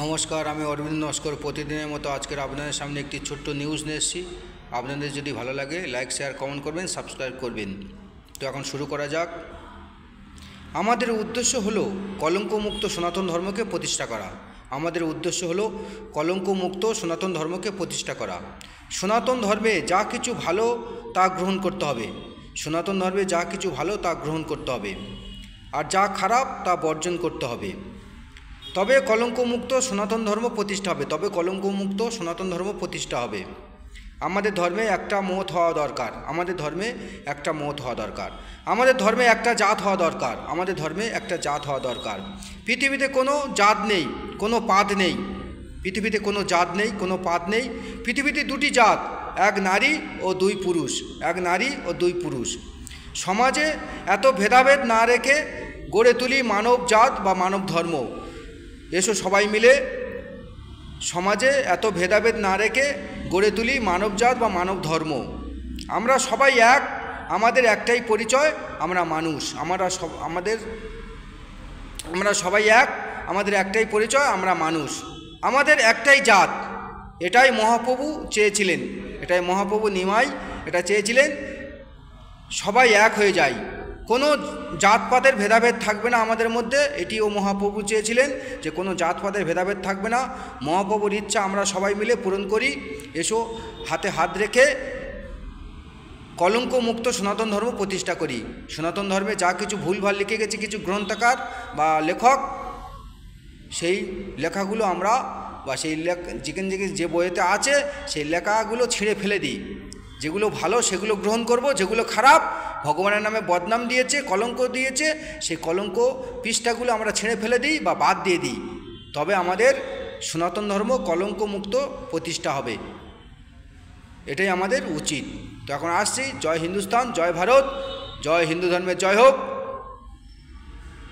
নমস্কার, আমি অরবিন্দ নস্কর। প্রতিদিনের মতো আজকের আপনাদের সামনে একটি ছোট্ট নিউজ নিয়ে এসেছি। আপনাদের যদি ভালো লাগে লাইক, শেয়ার, কমেন্ট করবেন, সাবস্ক্রাইব করবেন। তো এখন শুরু করা যাক। আমাদের উদ্দেশ্য হলো কলঙ্কমুক্ত সনাতন ধর্মকে প্রতিষ্ঠা করা। আমাদের উদ্দেশ্য হলো কলঙ্কমুক্ত সনাতন ধর্মকে প্রতিষ্ঠা করা। সনাতন ধর্মে যা কিছু ভালো তা গ্রহণ করতে হবে। সনাতন ধর্মে যা কিছু ভালো তা গ্রহণ করতে হবে, আর যা খারাপ তা বর্জন করতে হবে। তবে কলঙ্কমুক্ত সনাতন ধর্ম প্রতিষ্ঠা হবে। কলঙ্কমুক্ত সনাতন ধর্ম প্রতিষ্ঠা হবে। আমাদের ধর্মে একটা মত হওয়া দরকার। আমাদের ধর্মে একটা মত হওয়া দরকার। আমাদের ধর্মে একটা জাত হওয়া দরকার। আমাদের ধর্মে একটা জাত হওয়া দরকার। পৃথিবীতে কোনো জাত নেই, কোনো পাত নেই। পৃথিবীতে কোনো জাত নেই, কোনো পাত নেই। পৃথিবীতে দুটি জাত, এক নারী ও দুই পুরুষ। এক নারী ও দুই পুরুষ। সমাজে এত ভেদাভেদ না রেখে গড়ে তুলি মানব জাত বা মানব ধর্ম। এসো সবাই মিলে সমাজে এত ভেদাভেদ না রেখে গড়ে তুলি মানবজাত বা মানব ধর্ম। আমরা সবাই এক, আমাদের একটাই পরিচয়, আমরা মানুষ। আমরা সবাই এক, আমাদের একটাই পরিচয়, আমরা মানুষ। আমাদের একটাই জাত। এটাই মহাপ্রভু চেয়েছিলেন, এটাই মহাপ্রভু নিমাই এটা চেয়েছিলেন, সবাই এক হয়ে যায়, কোনো জাতপাতের ভেদাভেদ থাকবে না আমাদের মধ্যে। এটিও মহাপ্রভু চেয়েছিলেন যে কোনো জাতপাতের ভেদাভেদ থাকবে না। মহাপ্রভুর ইচ্ছা আমরা সবাই মিলে পূরণ করি। এসো হাতে হাত রেখে কলঙ্কমুক্ত সনাতন ধর্ম প্রতিষ্ঠা করি। সনাতন ধর্মে যা কিছু ভুলভাল লিখে গেছে কিছু গ্রন্থকার বা লেখক, সেই লেখাগুলো আমরা বা সেই যে বইতে আছে সেই লেখাগুলো ছিঁড়ে ফেলে দিই। যেগুলো ভালো সেগুলো গ্রহণ করব, যেগুলো খারাপ ভগবানের নামে বদনাম দিয়েছে, কলঙ্ক দিয়েছে, সেই কলঙ্ক পৃষ্ঠাগুলো আমরা ছেড়ে ফেলে দিই বা বাদ দিয়ে দিই। তবে আমাদের সনাতন ধর্ম কলঙ্কমুক্ত প্রতিষ্ঠা হবে। এটাই আমাদের উচিত। তো এখন আসছি। জয় হিন্দুস্তান, জয় ভারত, জয় হিন্দু ধর্মের জয় হোক।